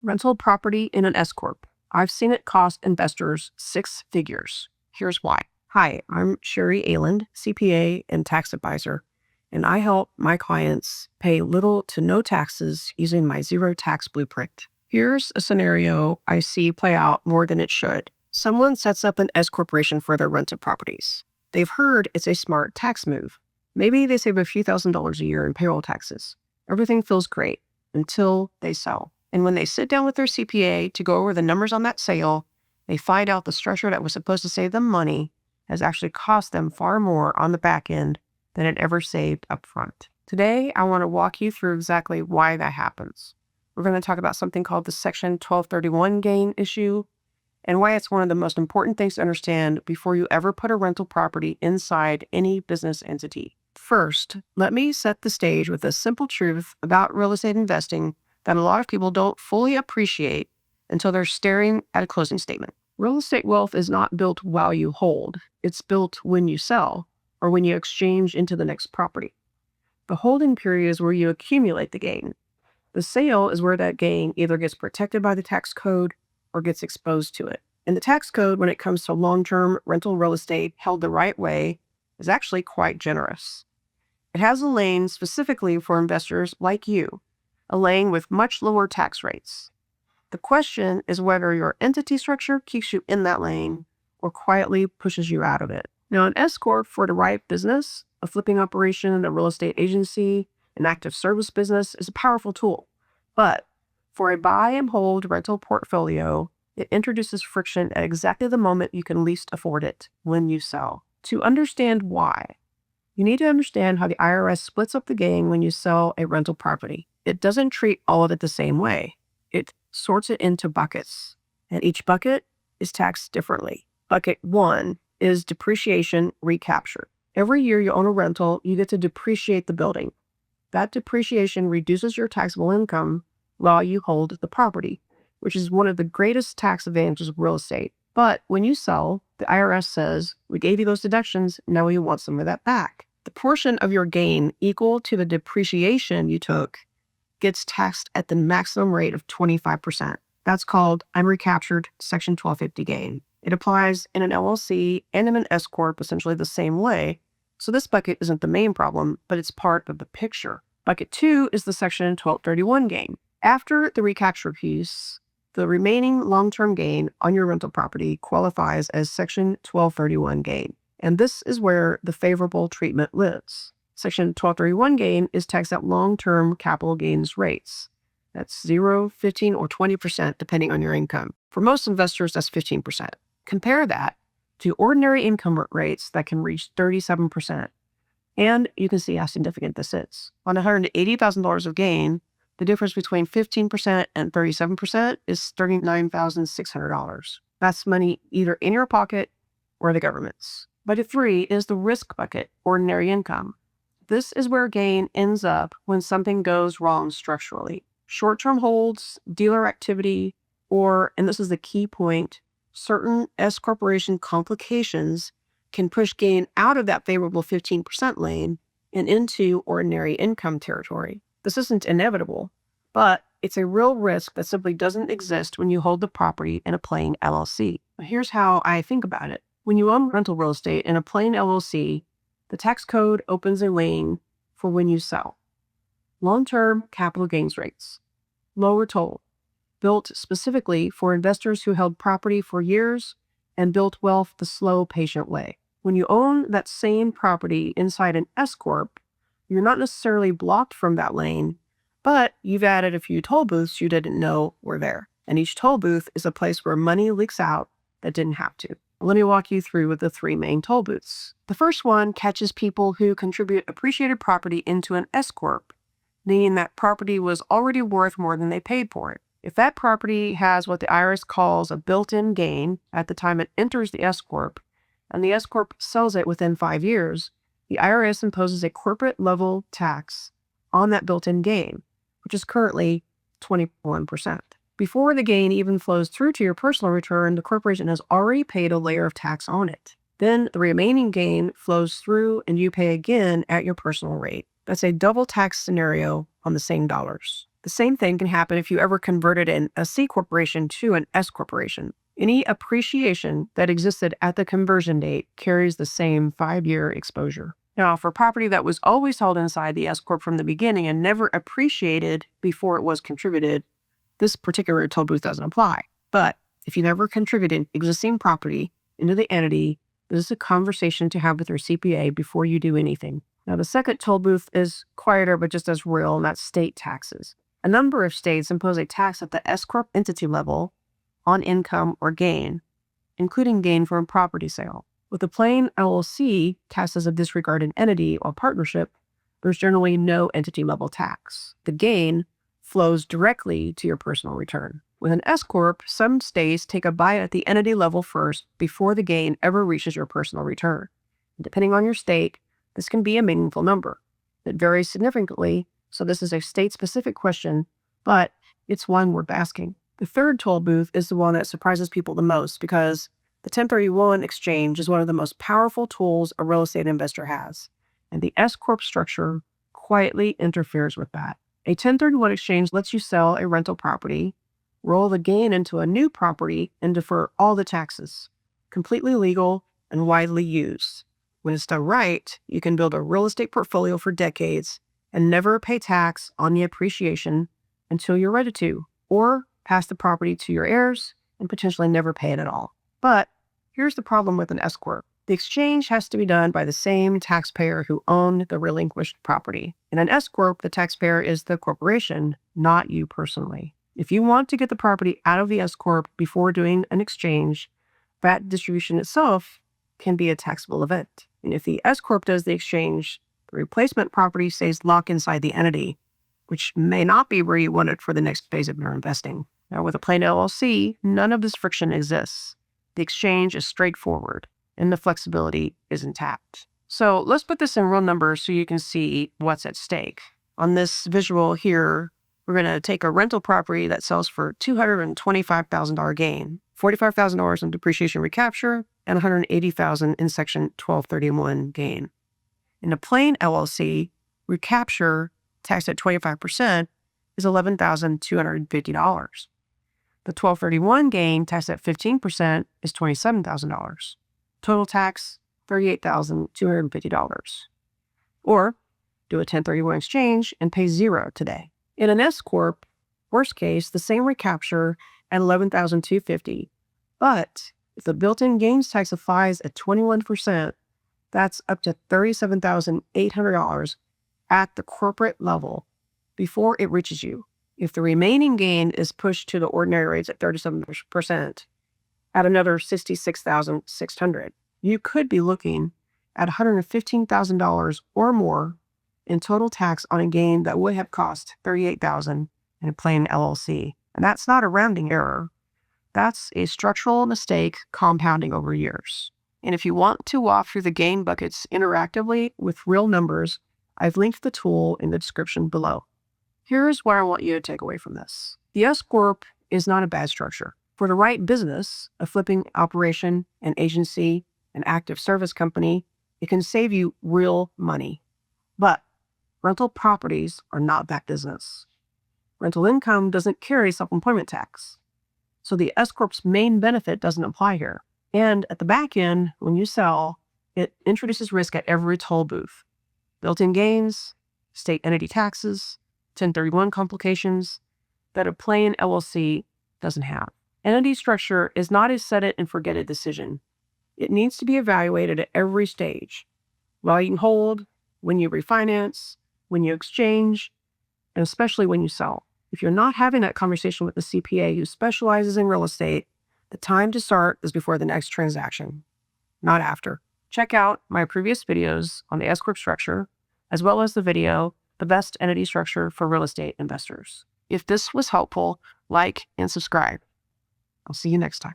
Rental property in an S Corp. I've seen it cost investors six figures. Here's why. Hi, I'm Sherry Ayland, CPA and tax advisor, and I help my clients pay little to no taxes using my zero tax blueprint. Here's a scenario I see play out more than it should. Someone sets up an S corporation for their rented properties. They've heard it's a smart tax move. Maybe they save a few $1,000s a year in payroll taxes. Everything feels great until they sell. And when they sit down with their CPA to go over the numbers on that sale, they find out the structure that was supposed to save them money has actually cost them far more on the back end than it ever saved upfront. Today, I want to walk you through exactly why that happens. We're going to talk about something called the Section 1231 gain issue and why it's one of the most important things to understand before you ever put a rental property inside any business entity. First, let me set the stage with a simple truth about real estate investing that a lot of people don't fully appreciate until they're staring at a closing statement. Real estate wealth is not built while you hold. It's built when you sell or when you exchange into the next property. The holding period is where you accumulate the gain. The sale is where that gain either gets protected by the tax code or gets exposed to it. And the tax code, when it comes to long-term rental real estate held the right way, is actually quite generous. It has a lane specifically for investors like you, a lane with much lower tax rates. The question is whether your entity structure keeps you in that lane or quietly pushes you out of it. Now, an S Corp for the right business, a flipping operation, a real estate agency, an active service business is a powerful tool. But for a buy and hold rental portfolio, it introduces friction at exactly the moment you can least afford it, when you sell. To understand why, you need to understand how the IRS splits up the gain when you sell a rental property. It doesn't treat all of it the same way. It sorts it into buckets, and each bucket is taxed differently. Bucket 1 is depreciation recapture. Every year you own a rental, you get to depreciate the building. That depreciation reduces your taxable income while you hold the property, which is one of the greatest tax advantages of real estate. But when you sell, the IRS says, we gave you those deductions, now we want some of that back. The portion of your gain equal to the depreciation you took gets taxed at the maximum rate of 25%. That's called unrecaptured Section 1250 gain. It applies in an LLC and in an S Corp essentially the same way. So this bucket isn't the main problem, but it's part of the picture. Bucket 2 is the Section 1231 gain. After the recapture piece, the remaining long-term gain on your rental property qualifies as Section 1231 gain. And this is where the favorable treatment lives. Section 1231 gain is taxed at long-term capital gains rates. That's 0, 15, or 20% depending on your income. For most investors, that's 15%. Compare that to ordinary income rates that can reach 37%. And you can see how significant this is. On $180,000 of gain, the difference between 15% and 37% is $39,600. That's money either in your pocket or the government's. Bucket 3 is the risk bucket, ordinary income. This is where gain ends up when something goes wrong structurally. Short-term holds, dealer activity, or, and this is the key point, certain S corporation complications can push gain out of that favorable 15% lane and into ordinary income territory. This isn't inevitable, but it's a real risk that simply doesn't exist when you hold the property in a plain LLC. Here's how I think about it. When you own rental real estate in a plain LLC, the tax code opens a lane for when you sell. Long-term capital gains rates, lower toll, built specifically for investors who held property for years and built wealth the slow, patient way. When you own that same property inside an S Corp, you're not necessarily blocked from that lane, but you've added a few toll booths you didn't know were there. And each toll booth is a place where money leaks out that didn't have to. Let me walk you through the 3 main toll booths. The first one catches people who contribute appreciated property into an S Corp, meaning that property was already worth more than they paid for it. If that property has what the IRS calls a built-in gain at the time it enters the S Corp, and the S Corp sells it within 5 years, the IRS imposes a corporate-level tax on that built-in gain, which is currently 21%. Before the gain even flows through to your personal return, the corporation has already paid a layer of tax on it. Then the remaining gain flows through and you pay again at your personal rate. That's a double tax scenario on the same dollars. The same thing can happen if you ever converted a C corporation to an S corporation. Any appreciation that existed at the conversion date carries the same 5-year exposure. Now, for property that was always held inside the S Corp from the beginning and never appreciated before it was contributed, this particular toll booth doesn't apply. But if you never contributed existing property into the entity, this is a conversation to have with your CPA before you do anything. Now, the second toll booth is quieter but just as real, and that's state taxes. A number of states impose a tax at the S Corp entity level on income or gain, including gain from a property sale. With a plain LLC taxed as a disregarded entity or partnership, there's generally no entity level tax. The gain flows directly to your personal return. With an S Corp, some states take a bite at the entity level first before the gain ever reaches your personal return. And depending on your state, this can be a meaningful number. It varies significantly, so this is a state-specific question, but it's one worth asking. The third toll booth is the one that surprises people the most because the 1031 exchange is one of the most powerful tools a real estate investor has, and the S Corp structure quietly interferes with that. A 1031 exchange lets you sell a rental property, roll the gain into a new property, and defer all the taxes. Completely legal and widely used. When it's done right, you can build a real estate portfolio for decades and never pay tax on the appreciation until you're ready to, or pass the property to your heirs and potentially never pay it at all. But here's the problem with an S Corp. The exchange has to be done by the same taxpayer who owned the relinquished property. In an S Corp, the taxpayer is the corporation, not you personally. If you want to get the property out of the S Corp before doing an exchange, that distribution itself can be a taxable event. And if the S Corp does the exchange, the replacement property stays locked inside the entity, which may not be where you want it for the next phase of your investing. Now, with a plain LLC, none of this friction exists. The exchange is straightforward, and the flexibility is intact. So let's put this in real numbers so you can see what's at stake. On this visual here, we're going to take a rental property that sells for $225,000 gain, $45,000 in depreciation recapture, and $180,000 in Section 1231 gain. In a plain LLC, recapture taxed at 25% is $11,250. The 1231 gain taxed at 15% is $27,000. Total tax, $38,250. Or do a 1031 exchange and pay zero today. In an S Corp, worst case, the same recapture at $11,250. But if the built-in gains tax applies at 21%, that's up to $37,800 at the corporate level before it reaches you. If the remaining gain is pushed to the ordinary rates at 37%, at another $66,600, you could be looking at $115,000 or more in total tax on a gain that would have cost $38,000 in a plain LLC. And that's not a rounding error. That's a structural mistake compounding over years. And if you want to walk through the gain buckets interactively with real numbers, I've linked the tool in the description below. Here's what I want you to take away from this. The S Corp is not a bad structure. For the right business, a flipping operation, an agency, an active service company, it can save you real money. But rental properties are not that business. Rental income doesn't carry self-employment tax. So the S Corp's main benefit doesn't apply here. And at the back end, when you sell, it introduces risk at every toll booth. Built-in gains, state entity taxes, 1031 complications that a plain LLC doesn't have. Entity structure is not a set it and forget it decision. It needs to be evaluated at every stage. While you can hold, when you refinance, when you exchange, and especially when you sell. If you're not having that conversation with the CPA who specializes in real estate, the time to start is before the next transaction, not after. Check out my previous videos on the S Corp structure, as well as the video, The Best Entity Structure for Real Estate Investors. If this was helpful, like and subscribe. I'll see you next time.